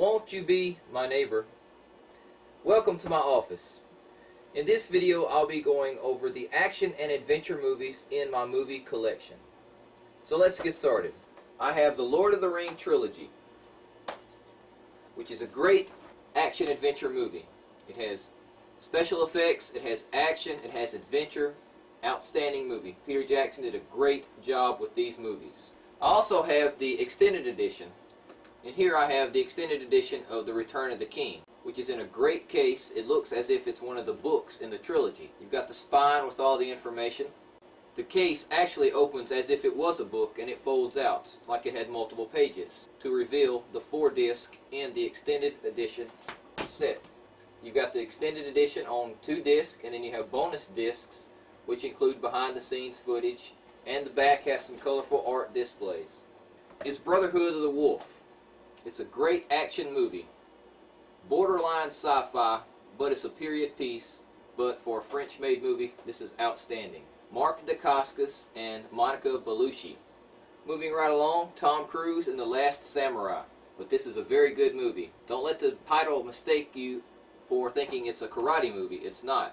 Won't you be my neighbor? Welcome to my office. In this video I'll be going over the action and adventure movies in my movie collection. So let's get started. I have the Lord of the Rings Trilogy, which is a great action adventure movie. It has special effects, it has action, it has adventure. Outstanding movie. Peter Jackson did a great job with these movies. I also have the extended edition. And here I have the extended edition of The Return of the King, which is in a great case. It looks as if it's one of the books in the trilogy. You've got the spine with all the information. The case actually opens as if it was a book, and it folds out like it had multiple pages to reveal the 4-disc in the extended edition set. You've got the extended edition on 2 discs, and then you have bonus discs which include behind the scenes footage, and the back has some colorful art displays. It's Brotherhood of the Wolf. It's a great action movie. Borderline sci-fi, but it's a period piece, but for a French-made movie, this is outstanding. Mark Dacascos and Monica Bellucci. Moving right along, Tom Cruise and The Last Samurai. But this is a very good movie. Don't let the title mistake you for thinking it's a karate movie. It's not.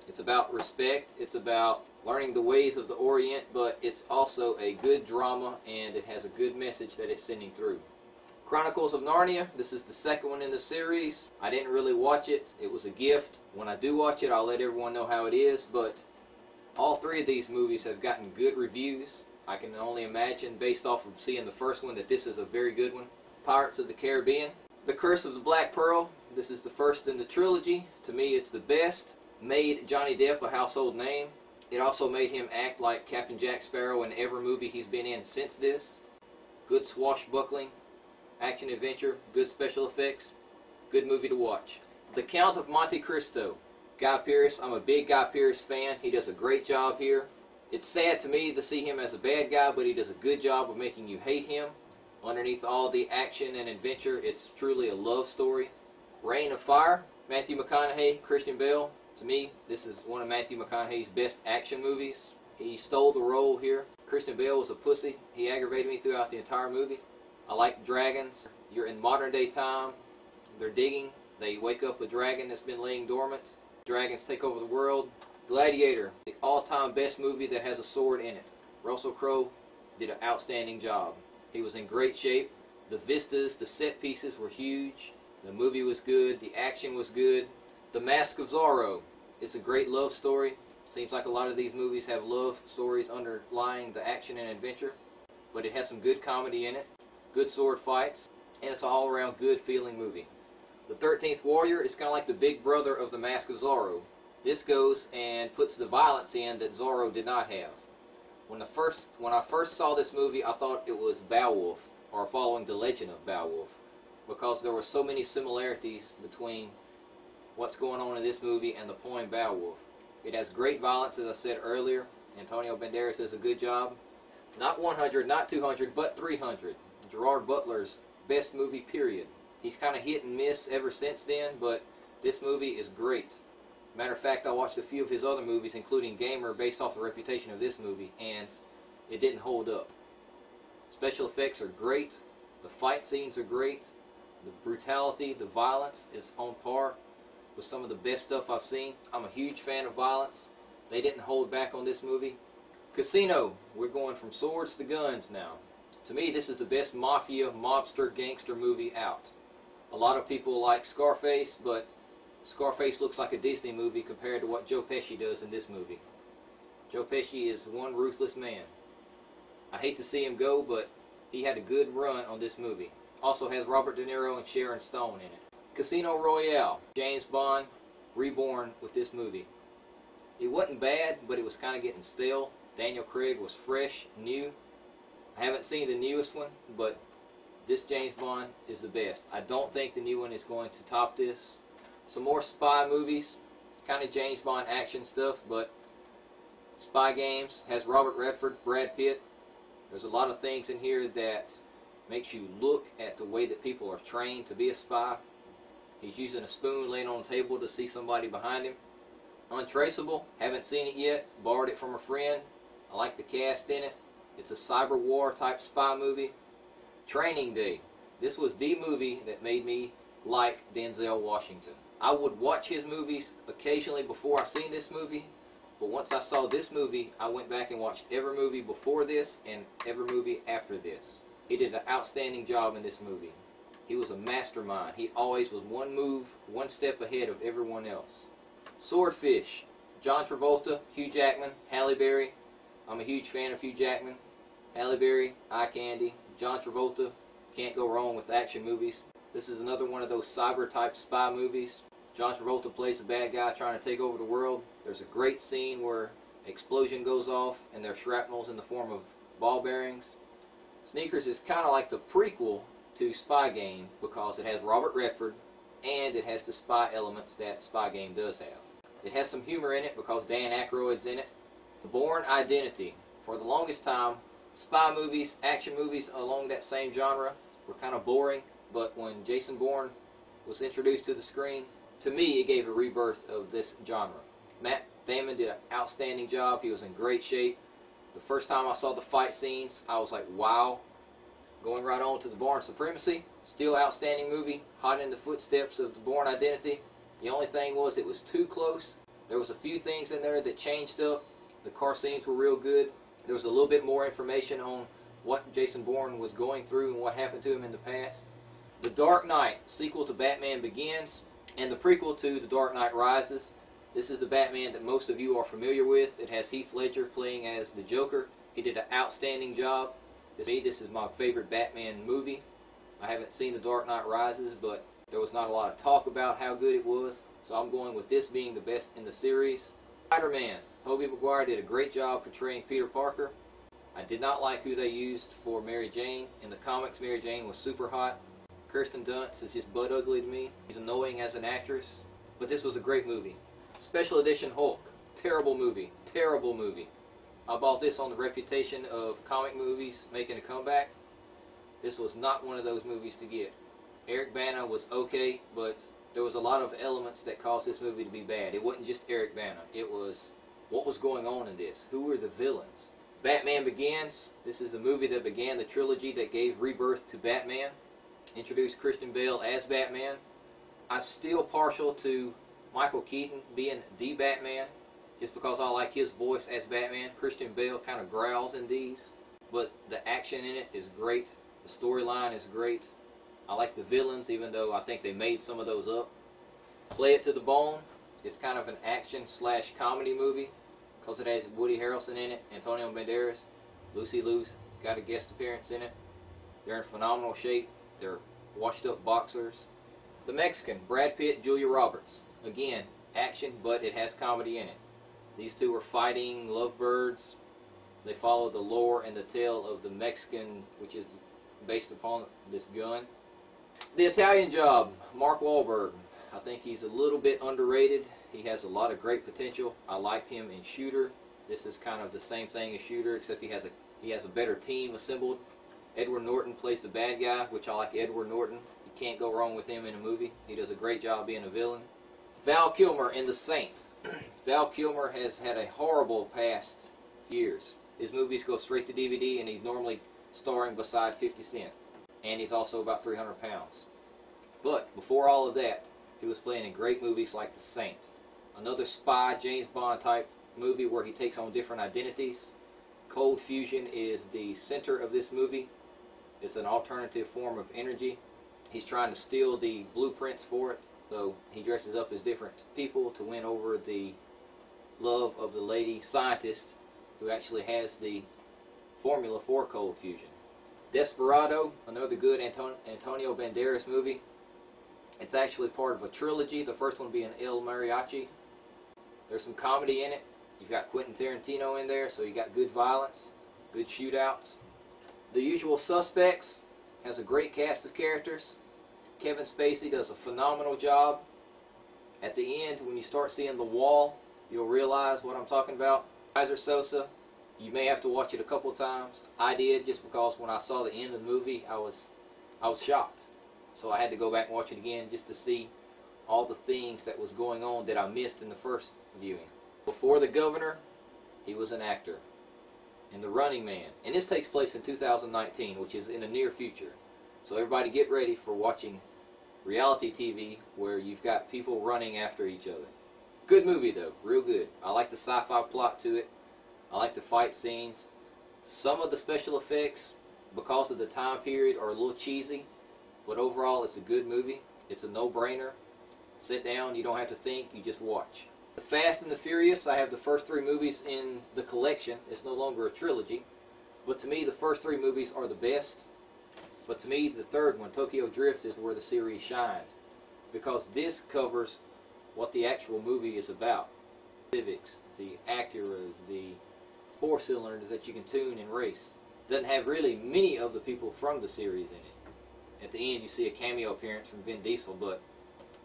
It's about respect, it's about learning the ways of the Orient, but it's also a good drama, and it has a good message that it's sending through. Chronicles of Narnia, this is the second one in the series. I didn't really watch it. It was a gift. When I do watch it, I'll let everyone know how it is, but all 3 of these movies have gotten good reviews. I can only imagine, based off of seeing the first one, that this is a very good one. Pirates of the Caribbean. The Curse of the Black Pearl, this is the first in the trilogy. To me, it's the best. Made Johnny Depp a household name. It also made him act like Captain Jack Sparrow in every movie he's been in since this. Good swashbuckling, action adventure, good special effects, good movie to watch. The Count of Monte Cristo. Guy Pearce, I'm a big Guy Pearce fan. He does a great job here. It's sad to me to see him as a bad guy, but he does a good job of making you hate him. Underneath all the action and adventure, it's truly a love story. Reign of Fire. Matthew McConaughey, Christian Bale. To me, this is one of Matthew McConaughey's best action movies. He stole the role here. Christian Bale was a pussy. He aggravated me throughout the entire movie. I like dragons. You're in modern day time. They're digging. They wake up a dragon that's been laying dormant. Dragons take over the world. Gladiator, the all-time best movie that has a sword in it. Russell Crowe did an outstanding job. He was in great shape. The vistas, the set pieces were huge. The movie was good. The action was good. The Mask of Zorro. It's a great love story. Seems like a lot of these movies have love stories underlying the action and adventure, but it has some good comedy in it, good sword fights, and it's an all-around good feeling movie. The 13th Warrior is kind of like the big brother of the Mask of Zorro. This goes and puts the violence in that Zorro did not have. When I first saw this movie, I thought it was Beowulf, or following the legend of Beowulf, because there were so many similarities between what's going on in this movie and the poem Beowulf. It has great violence, as I said earlier. Antonio Banderas does a good job. Not 100, not 200, but 300. Gerard Butler's best movie, period. He's kind of hit and miss ever since then, but this movie is great. Matter of fact, I watched a few of his other movies, including Gamer, based off the reputation of this movie, and it didn't hold up. Special effects are great. The fight scenes are great. The brutality, the violence is on par with some of the best stuff I've seen. I'm a huge fan of violence. They didn't hold back on this movie. Casino. We're going from swords to guns now. To me, this is the best mafia, mobster, gangster movie out. A lot of people like Scarface, but Scarface looks like a Disney movie compared to what Joe Pesci does in this movie. Joe Pesci is one ruthless man. I hate to see him go, but he had a good run on this movie. Also has Robert De Niro and Sharon Stone in it. Casino Royale, James Bond, reborn with this movie. It wasn't bad, but it was kind of getting stale. Daniel Craig was fresh, new. I haven't seen the newest one, but this James Bond is the best. I don't think the new one is going to top this. Some more spy movies, kind of James Bond action stuff, but Spy Games has Robert Redford, Brad Pitt. There's a lot of things in here that makes you look at the way that people are trained to be a spy. He's using a spoon laying on the table to see somebody behind him. Untraceable, haven't seen it yet, borrowed it from a friend. I like the cast in it. It's a cyber war type spy movie. Training Day. This was the movie that made me like Denzel Washington. I would watch his movies occasionally before I seen this movie, but once I saw this movie, I went back and watched every movie before this and every movie after this. He did an outstanding job in this movie. He was a mastermind. He always was one move, one step ahead of everyone else. Swordfish, John Travolta, Hugh Jackman, Halle Berry. I'm a huge fan of Hugh Jackman. Halle Berry, eye candy. John Travolta, can't go wrong with action movies. This is another one of those cyber-type spy movies. John Travolta plays a bad guy trying to take over the world. There's a great scene where an explosion goes off and there's shrapnels in the form of ball bearings. Sneakers is kind of like the prequel to Spy Game because it has Robert Redford and it has the spy elements that Spy Game does have. It has some humor in it because Dan Aykroyd's in it. Bourne Identity. For the longest time, spy movies, action movies along that same genre were kind of boring, but when Jason Bourne was introduced to the screen, to me it gave a rebirth of this genre. Matt Damon did an outstanding job. He was in great shape. The first time I saw the fight scenes, I was like, wow. Going right on to the Bourne Supremacy, still outstanding movie, hot in the footsteps of the Bourne Identity. The only thing was it was too close. There was a few things in there that changed up. The car scenes were real good. There was a little bit more information on what Jason Bourne was going through and what happened to him in the past. The Dark Knight, sequel to Batman Begins, and the prequel to The Dark Knight Rises. This is the Batman that most of you are familiar with. It has Heath Ledger playing as the Joker. He did an outstanding job. This is my favorite Batman movie. I haven't seen The Dark Knight Rises, but there was not a lot of talk about how good it was, so I'm going with this being the best in the series. Spider-Man. Tobey Maguire did a great job portraying Peter Parker. I did not like who they used for Mary Jane. In the comics, Mary Jane was super hot. Kirsten Dunst is just butt ugly to me. She's annoying as an actress, but this was a great movie. Special Edition Hulk. Terrible movie. Terrible movie. I bought this on the reputation of comic movies making a comeback. This was not one of those movies to get. Eric Bana was okay, but there was a lot of elements that caused this movie to be bad. It wasn't just Eric Bana. It was what was going on in this. Who were the villains? Batman Begins. This is a movie that began the trilogy that gave rebirth to Batman. Introduced Christian Bale as Batman. I'm still partial to Michael Keaton being the Batman, just because I like his voice as Batman. Christian Bale kind of growls in these, but the action in it is great. The storyline is great. I like the villains, even though I think they made some of those up. Play It to the Bone. It's kind of an action/comedy movie because it has Woody Harrelson in it, Antonio Banderas, Lucy Liu's got a guest appearance in it. They're in phenomenal shape. They're washed-up boxers. The Mexican, Brad Pitt, Julia Roberts. Again, action, but it has comedy in it. These two are fighting lovebirds. They follow the lore and the tale of the Mexican, which is based upon this gun. The Italian Job, Mark Wahlberg. I think he's a little bit underrated. He has a lot of great potential. I liked him in Shooter. This is kind of the same thing as Shooter, except he has a better team assembled. Edward Norton plays the bad guy, which I like Edward Norton. You can't go wrong with him in a movie. He does a great job being a villain. Val Kilmer in The Saint. Val Kilmer has had a horrible past years. His movies go straight to DVD, and he's normally starring beside 50 Cent. And he's also about 300 pounds. But before all of that, he was playing in great movies like The Saint. Another spy, James Bond type movie where he takes on different identities. Cold fusion is the center of this movie. It's an alternative form of energy. He's trying to steal the blueprints for it. So he dresses up as different people to win over the love of the lady scientist who actually has the formula for cold fusion. Desperado, another good Antonio Banderas movie. It's actually part of a trilogy, the first one being El Mariachi. There's some comedy in it. You've got Quentin Tarantino in there, so you got good violence, good shootouts. The Usual Suspects has a great cast of characters. Kevin Spacey does a phenomenal job. At the end, when you start seeing the wall, you'll realize what I'm talking about. Kaiser Sosa, you may have to watch it a couple of times. I did, just because when I saw the end of the movie, I was shocked. So I had to go back and watch it again just to see all the things that was going on that I missed in the first viewing. Before The Governor, he was an actor in The Running Man. And this takes place in 2019, which is in the near future. So everybody get ready for watching reality TV where you've got people running after each other. Good movie though, real good. I like the sci-fi plot to it. I like the fight scenes. Some of the special effects, because of the time period, are a little cheesy, but overall it's a good movie. It's a no-brainer. Sit down, you don't have to think, you just watch. The Fast and the Furious, I have the first 3 movies in the collection. It's no longer a trilogy, but to me the first 3 movies are the best. But to me the third one, Tokyo Drift, is where the series shines, because this covers what the actual movie is about. Civics, the Acuras, the 4-cylinders that you can tune and race. Doesn't have really many of the people from the series in it. At the end you see a cameo appearance from Vin Diesel, but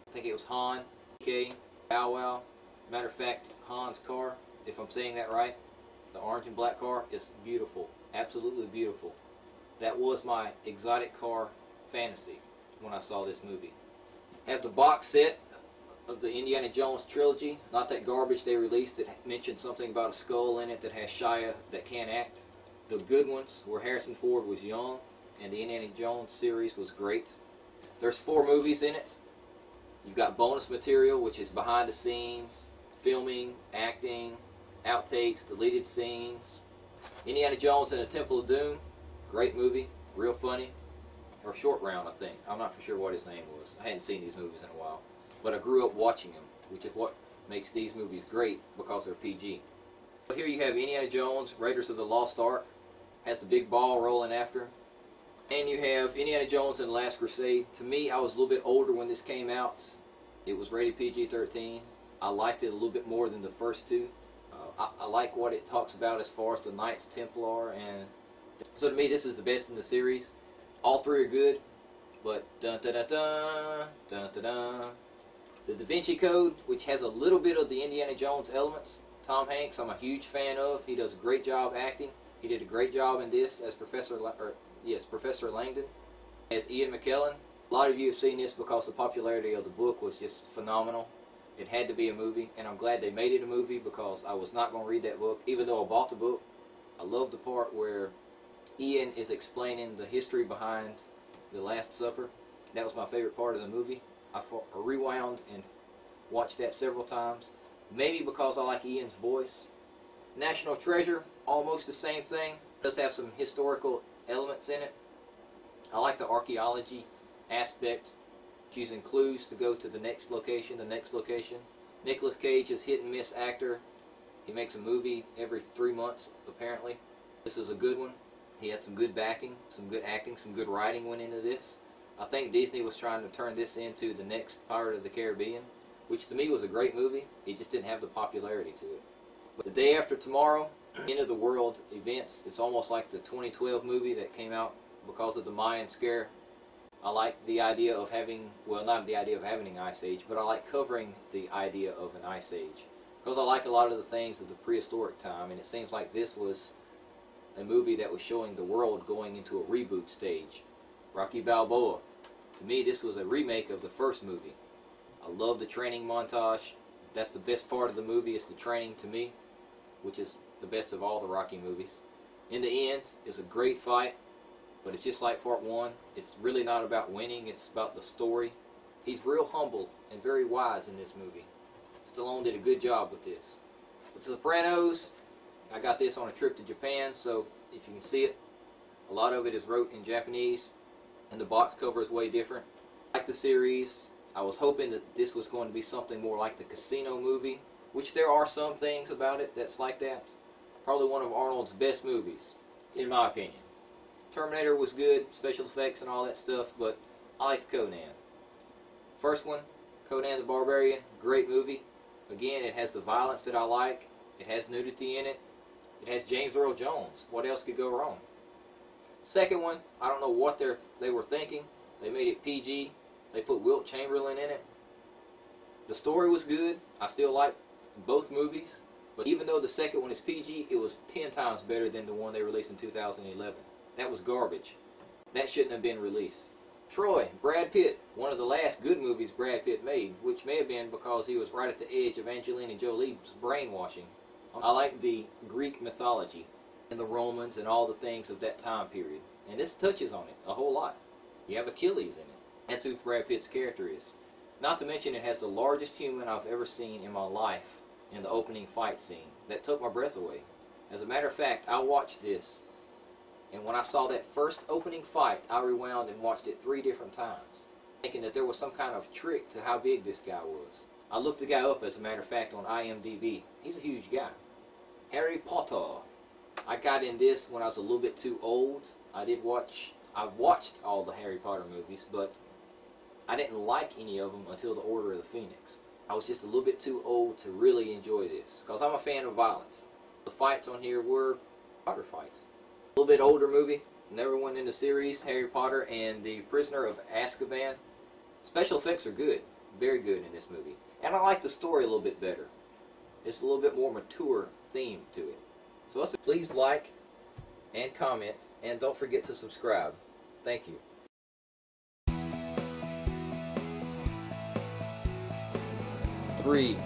I think it was Han, K, Bow Wow. Matter of fact, Han's car, if I'm saying that right, the orange and black car, is beautiful. Absolutely beautiful. That was my exotic car fantasy when I saw this movie. Have the box set of the Indiana Jones trilogy. Not that garbage they released that mentioned something about a skull in it that has Shia that can't act. The good ones where Harrison Ford was young, and the Indiana Jones series was great. There's 4 movies in it. You've got bonus material, which is behind the scenes, filming, acting, outtakes, deleted scenes. Indiana Jones and the Temple of Doom, great movie, real funny. Or Short Round, I think. I'm not for sure what his name was. I hadn't seen these movies in a while. But I grew up watching them, which is what makes these movies great, because they're PG. But here you have Indiana Jones, Raiders of the Lost Ark. Has the big ball rolling after him. And you have Indiana Jones and the Last Crusade. To me, I was a little bit older when this came out. It was rated PG-13. I liked it a little bit more than the first 2. I like what it talks about as far as the Knights Templar, and so to me this is the best in the series. All 3 are good, but dun dun dun dun dun dun dun. The Da Vinci Code, which has a little bit of the Indiana Jones elements. Tom Hanks, I'm a huge fan of. He does a great job acting. He did a great job in this as Professor Langdon. As Ian McKellen. A lot of you have seen this because the popularity of the book was just phenomenal. It had to be a movie, and I'm glad they made it a movie, because I was not going to read that book, even though I bought the book. I love the part where Ian is explaining the history behind the Last Supper. That was my favorite part of the movie. I rewound and watched that several times, maybe because I like Ian's voice. National Treasure, almost the same thing. It does have some historical elements in it. I like the archaeology aspect, using clues to go to the next location, Nicolas Cage is hit and miss actor. He makes a movie every 3 months, apparently. This is a good one. He had some good backing, some good acting, some good writing went into this. I think Disney was trying to turn this into the next Pirate of the Caribbean, which to me was a great movie. It just didn't have the popularity to it. But The Day After Tomorrow, End of the World events, it's almost like the 2012 movie that came out because of the Mayan scare. I like the idea of having, well, not the idea of having an ice age, but I like covering the idea of an ice age, because I like a lot of the things of the prehistoric time, and it seems like this was a movie that was showing the world going into a reboot stage. Rocky Balboa. To me, this was a remake of the first movie. I love the training montage. That's the best part of the movie, is the training to me, which is the best of all the Rocky movies. In the end, it's a great fight. But it's just like part 1. It's really not about winning, it's about the story. He's real humble and very wise in this movie. Stallone did a good job with this. The Sopranos, I got this on a trip to Japan, so if you can see it, a lot of it is wrote in Japanese, and the box cover is way different. I like the series. I was hoping that this was going to be something more like the Casino movie, which there are some things about it that's like that. Probably one of Arnold's best movies, in my opinion. Terminator was good, special effects and all that stuff, but I liked Conan. First one, Conan the Barbarian, great movie. Again, it has the violence that I like. It has nudity in it. It has James Earl Jones. What else could go wrong? Second one, I don't know what they were thinking. They made it PG. They put Wilt Chamberlain in it. The story was good. I still like both movies. But even though the second one is PG, it was 10 times better than the one they released in 2011. That was garbage. That shouldn't have been released. Troy, Brad Pitt, one of the last good movies Brad Pitt made, which may have been because he was right at the edge of Angelina Jolie's brainwashing. I like the Greek mythology and the Romans and all the things of that time period. And this touches on it a whole lot. You have Achilles in it. That's who Brad Pitt's character is. Not to mention it has the largest human I've ever seen in my life in the opening fight scene. That took my breath away. As a matter of fact, I watched this, and when I saw that first opening fight, I rewound and watched it 3 different times, thinking that there was some kind of trick to how big this guy was. I looked the guy up, as a matter of fact, on IMDb. He's a huge guy. Harry Potter. I got in this when I was a little bit too old. I watched all the Harry Potter movies, but I didn't like any of them until the Order of the Phoenix. I was just a little bit too old to really enjoy this, because I'm a fan of violence. The fights on here were Potter fights. A little bit older movie, never went in the series, Harry Potter and the Prisoner of Azkaban. Special effects are good, very good in this movie. And I like the story a little bit better. It's a little bit more mature theme to it. So please like and comment, and don't forget to subscribe. Thank you. 3,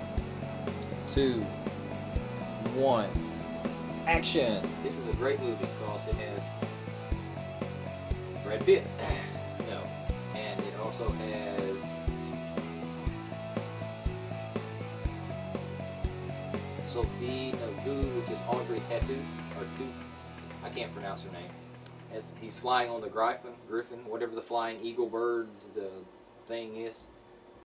2, 1, action! This is a great movie because it has Brad Pitt. No. And it also has Sophie Nagu, which is Audrey Tattoo, or Two. I can't pronounce her name. As he's flying on the Griffin, whatever the flying eagle bird thing is.